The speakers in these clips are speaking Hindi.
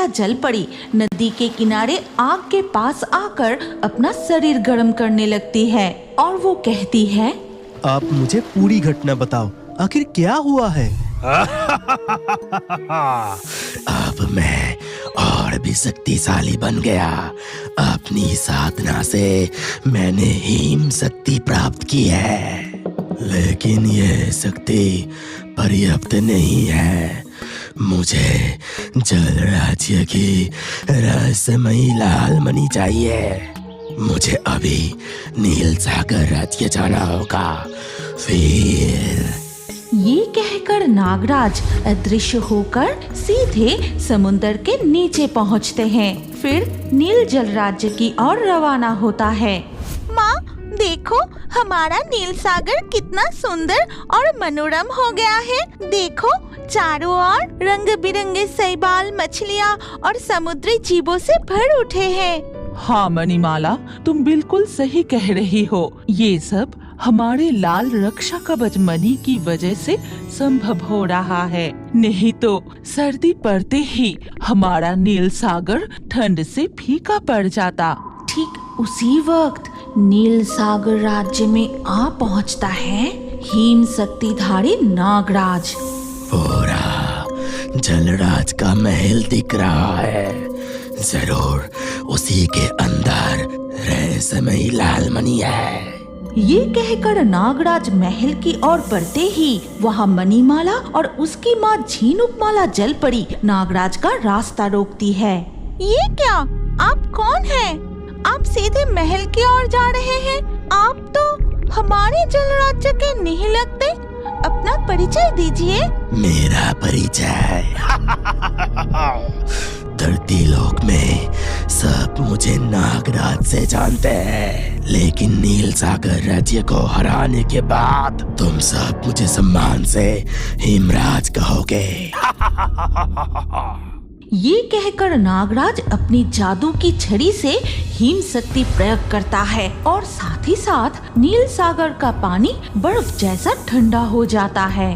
माला जलपरी नदी के किनारे आग के पास आकर अपना शरीर गर्म करने लगती है और वो कहती है, आप मुझे पूरी घटना बताओ, आखिर क्या हुआ है? अब मैं और भी शक्तिशाली बन गया। अपनी साधना से मैंने हिम शक्ति प्राप्त की है, लेकिन यह शक्ति पर्याप्त नहीं है। मुझे जल राज्य की रहस्यमयी लाल मणि चाहिए। मुझे अभी नील सागर राज्य जाना होगा। फिर ये कहकर नागराज अदृश्य होकर सीधे समुंदर के नीचे पहुंचते हैं। फिर नील जल राज्य की ओर रवाना होता है। माँ देखो, हमारा नील सागर कितना सुंदर और मनोरम हो गया है। देखो, चारों ओर रंग बिरंगे शैवाल, मछलियाँ और समुद्री जीवों से भर उठे हैं। हाँ मणिमाला, तुम बिल्कुल सही कह रही हो। ये सब हमारे लाल रक्षा कवच मणि की वजह से संभव हो रहा है। नहीं तो सर्दी पड़ते ही हमारा नील सागर ठंड से फीका पड़ जाता। ठीक उसी वक्त नील सागर राज्य में आ पहुंचता है हिम शक्तिधारी नागराज। पूरा जलराज का महल दिख रहा है। जरूर उसी के अंदर रहस्यमयी लाल मणि है। ये कहकर नागराज महल की ओर बढ़ते ही वहाँ मणिमाला और उसकी माँ झिनुकमाला जलपरी नागराज का रास्ता रोकती है। ये क्या? आप कौन हैं? आप सीधे महल की ओर जा रहे हैं। आप तो हमारे जल राज्य के नहीं लगते। अपना परिचय दीजिए। मेरा परिचय धरती लोक में सब मुझे नागराज से जानते हैं, लेकिन नील सागर राज्य को हराने के बाद तुम सब मुझे सम्मान से हिमराज कहोगे। ये कहकर नागराज अपनी जादू की छड़ी से हिम शक्ति प्रयोग करता है और साथ ही साथ नील सागर का पानी बर्फ जैसा ठंडा हो जाता है।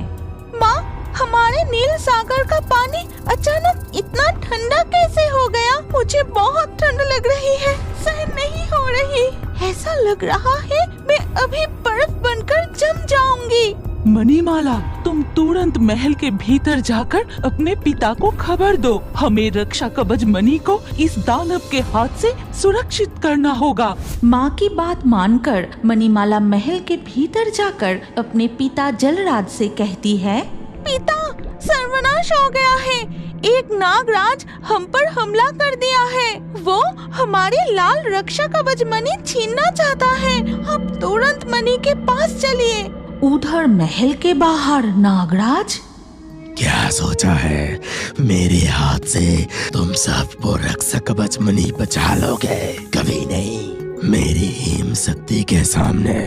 माँ, हमारे नील सागर का पानी अचानक इतना ठंडा कैसे हो गया? मुझे बहुत ठंड लग रही है, सहन नहीं हो रही। ऐसा लग रहा है मैं अभी बर्फ बनकर जम जाऊंगी। मणिमाला, तुम तुरंत महल के भीतर जाकर अपने पिता को खबर दो। हमें रक्षा कवच मणि को इस दानव के हाथ से सुरक्षित करना होगा। माँ की बात मानकर मणिमाला महल के भीतर जाकर अपने पिता जलराज से कहती है, पिता, सर्वनाश हो गया है। एक नागराज हम पर हमला कर दिया है। वो हमारी लाल रक्षा कवच मणि छीनना चाहता है। आप तुरंत मणि के पास चलिए। उधर महल के बाहर नागराज, क्या सोचा है मेरे हाथ से तुम सब वो रक्षा कवच मणि बचा लोगे? कभी नहीं। मेरी हिम शक्ति के सामने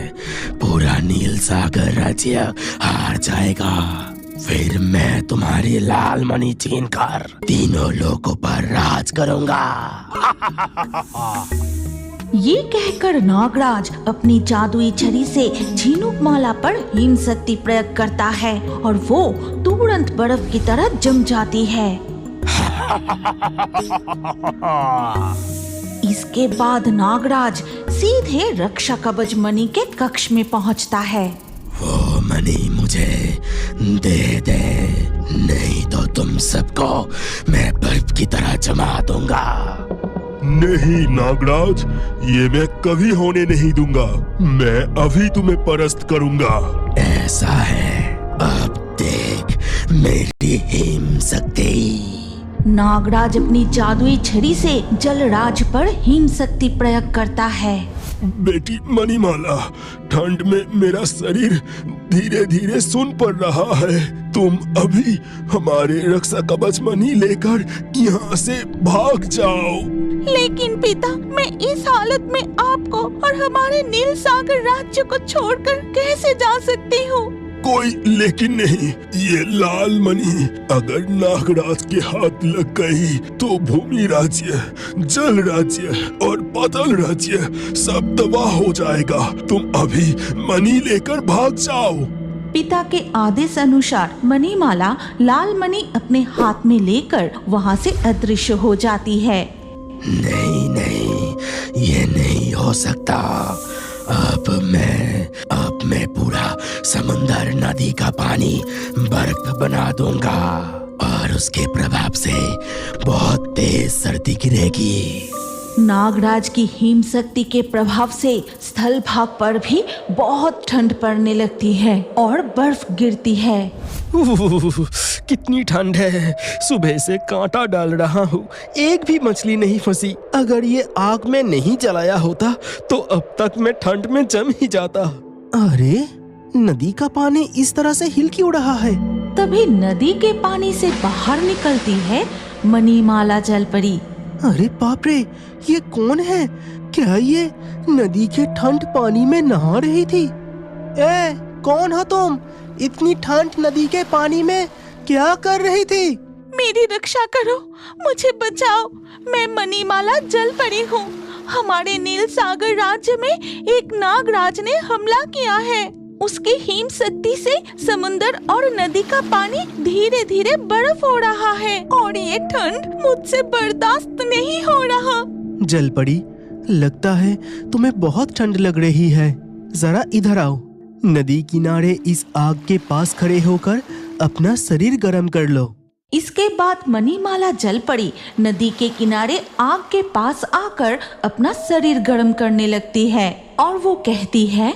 पूरा नील सागर राज्य हार जाएगा। फिर मैं तुम्हारी लाल मणि छीन कर तीनों लोगों पर राज करूंगा। ये कहकर नागराज अपनी जादुई छड़ी से झिनुकमाला पर हिम शक्ति प्रयोग करता है और वो तुरंत बर्फ की तरह जम जाती है। इसके बाद नागराज सीधे रक्षा कवच मणि के कक्ष में पहुंचता है। वो मणि मुझे दे दे, नहीं तो तुम सबको मैं बर्फ की तरह जमा दूंगा। नहीं नागराज, ये मैं कभी होने नहीं दूंगा। मैं अभी तुम्हें परास्त करूंगा। ऐसा है, अब देख मेरी हिम शक्ति। नागराज अपनी जादुई छड़ी से जलराज पर हिम शक्ति प्रयोग करता है। बेटी मणिमाला, ठंड में मेरा शरीर धीरे धीरे सुन पड़ रहा है। तुम अभी हमारे रक्षा कवच मणि लेकर यहाँ से भाग जाओ। लेकिन पिता, मैं इस हालत में आपको और हमारे नील सागर राज्य को छोड़कर कैसे जा सकती हूँ? कोई लेकिन नहीं। ये लाल मणि अगर नागराज के हाथ लग गई तो भूमि राज्य, जल राज्य और पाताल राज्य सब तबाह हो जाएगा। तुम अभी मणि लेकर भाग जाओ। पिता के आदेश अनुसार मणिमाला लाल मणि अपने हाथ में लेकर वहाँ से अदृश्य हो जाती है। नहीं नहीं, ये नहीं हो सकता। अब मैं पूरा समंदर नदी का पानी बर्फ बना दूंगा और उसके प्रभाव से बहुत तेज सर्दी गिरेगी। नागराज की हिम शक्ति के प्रभाव से स्थल भाग पर भी बहुत ठंड पड़ने लगती है और बर्फ गिरती है। कितनी ठंड है, सुबह से कांटा डाल रहा हूँ, एक भी मछली नहीं फंसी। अगर ये आग में नहीं जलाया होता तो अब तक मैं ठंड में जम ही जाता। अरे नदी का पानी इस तरह से हिल क्यों रहा है? तभी नदी के पानी से बाहर निकलती है मणिमाला जलपरी। अरे बाप रे, ये कौन है? क्या ये नदी के ठंड पानी में नहा रही थी? ए, कौन हो तुम? इतनी ठंड नदी के पानी में क्या कर रही थी? मेरी रक्षा करो, मुझे बचाओ। मैं मणिमाला जलपरी हूँ। हमारे नील सागर राज्य में एक नागराज ने हमला किया है। उसकी हिम शक्ति से समुंदर और नदी का पानी धीरे धीरे बर्फ हो रहा है और ये ठंड मुझसे बर्दाश्त नहीं हो रहा। जलपरी, लगता है तुम्हें बहुत ठंड लग रही है। जरा इधर आओ। नदी किनारे इस आग के पास खड़े होकर अपना शरीर गर्म कर लो। इसके बाद मणिमाला जलपरी नदी के किनारे आग के पास आकर अपना शरीर गर्म करने लगती है और वो कहती है,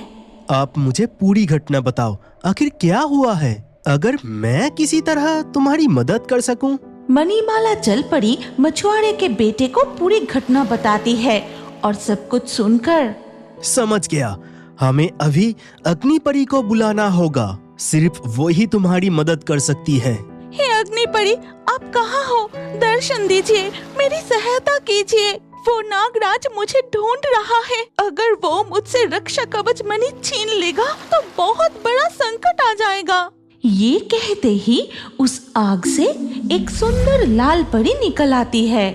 आप मुझे पूरी घटना बताओ, आखिर क्या हुआ है? अगर मैं किसी तरह तुम्हारी मदद कर सकूं। मणिमाला जलपरी मछुआरे के बेटे को पूरी घटना बताती है और सब कुछ सुनकर समझ गया, हमें अभी अग्निपरी को बुलाना होगा। सिर्फ वो ही तुम्हारी मदद कर सकती है। हे अग्निपरी, आप कहाँ हो? दर्शन दीजिए, मेरी सहायता कीजिए। वो नागराज मुझे ढूंढ रहा है। अगर वो मुझसे रक्षा कवच मणि छीन लेगा तो बहुत बड़ा संकट आ जाएगा। ये कहते ही उस आग से एक सुंदर लाल परी निकल आती है।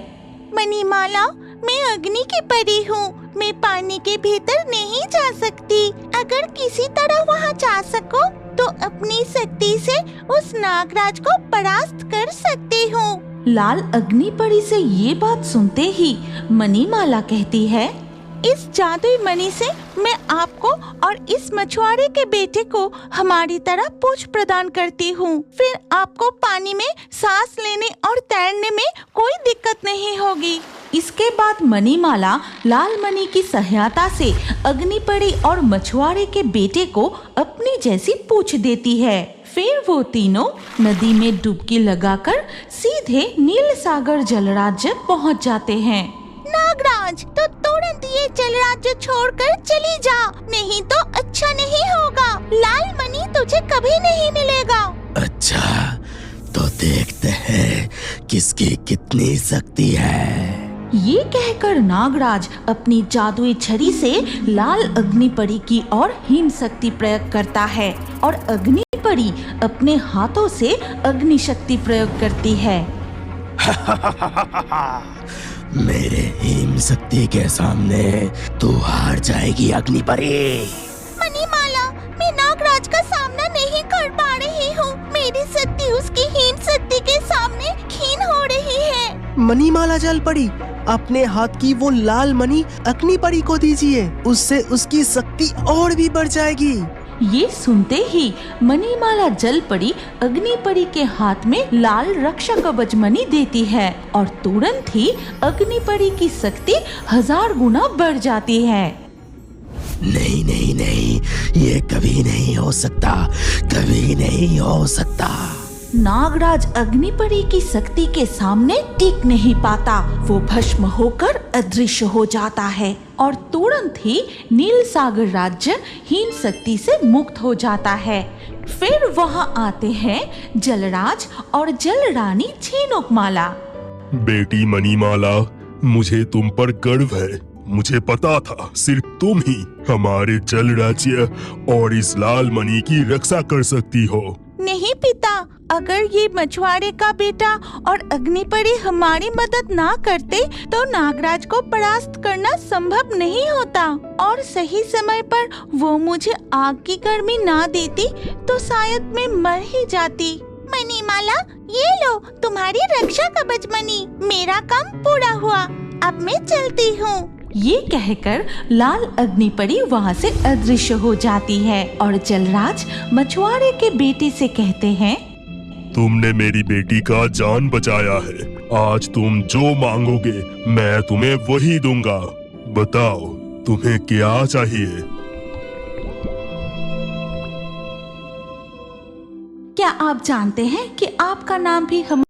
मणिमाला, मैं अग्नि की परी हूँ। मैं पानी के भीतर नहीं जा सकती। अगर किसी तरह वहाँ जा सको तो अपनी शक्ति से उस नागराज को परास्त कर सकती हूँ। लाल अग्निपरी से ये बात सुनते ही मणिमाला कहती है, इस जादुई मणि से मैं आपको और इस मछुआरे के बेटे को हमारी तरह पूछ प्रदान करती हूँ। फिर आपको पानी में सांस लेने और तैरने में कोई दिक्कत नहीं होगी। इसके बाद मणिमाला लाल मणि की सहायता से अग्निपरी और मछुआरे के बेटे को अपनी जैसी पूछ देती है। फिर वो तीनों नदी में डुबकी लगाकर सीधे नील सागर जलराज्य पहुंच जाते हैं। नागराज, तो तुरंत ये जलराज्य छोड़कर चली जा, नहीं तो अच्छा नहीं होगा। लाल मणि तुझे कभी नहीं मिलेगा। अच्छा, तो देखते हैं किसकी कितनी शक्ति है। ये कहकर नागराज अपनी जादुई छड़ी से लाल अग्निपरी की ओर हिम शक्ति प्रयोग करता है और अग्निपरी अपने हाथों से अग्नि शक्ति प्रयोग करती है। मेरे हिम शक्ति के सामने तू हार जाएगी अग्निपरी। मणिमाला, मैं नागराज का सामना नहीं कर पा रही हूँ। मेरी शक्ति उसकी हिम शक्ति के सामने क्षीण हो रही है। मणिमाला जलपरी, अपने हाथ की वो लाल मणि अग्निपरी को दीजिए, उससे उसकी शक्ति और भी बढ़ जाएगी। ये सुनते ही मणिमाला जलपरी अग्निपरी के हाथ में लाल रक्षा कवच मणि देती है और तुरंत ही अग्निपरी की शक्ति 1000 गुना बढ़ जाती है। नहीं नहीं नहीं, ये कभी नहीं हो सकता, कभी नहीं हो सकता। नागराज अग्निपरी की शक्ति के सामने टिक नहीं पाता। वो भस्म होकर अदृश्य हो जाता है और तुरंत ही नील सागर राज्य हिम शक्ति से मुक्त हो जाता है। फिर वहाँ आते हैं जलराज और जलरानी झीनुकमाला। बेटी मणिमाला, मुझे तुम पर गर्व है। मुझे पता था सिर्फ तुम ही हमारे जल राज्य और इस लाल मणि की रक्षा कर सकती हो। नहीं पिता, अगर ये मछुआरे का बेटा और अग्निपरी हमारी मदद ना करते तो नागराज को परास्त करना संभव नहीं होता, और सही समय पर वो मुझे आग की गर्मी ना देती तो शायद मैं मर ही जाती। मणिमाला, ये लो तुम्हारी रक्षा कवच मणि, मेरा काम पूरा हुआ, अब मैं चलती हूँ। ये कहकर लाल अग्निपरी वहाँ से अदृश्य हो जाती है और जलराज मछुआरे के बेटे से कहते हैं, तुमने मेरी बेटी का जान बचाया है, आज तुम जो मांगोगे मैं तुम्हें वही दूंगा। बताओ तुम्हें क्या चाहिए? क्या आप जानते हैं कि आपका नाम भी हम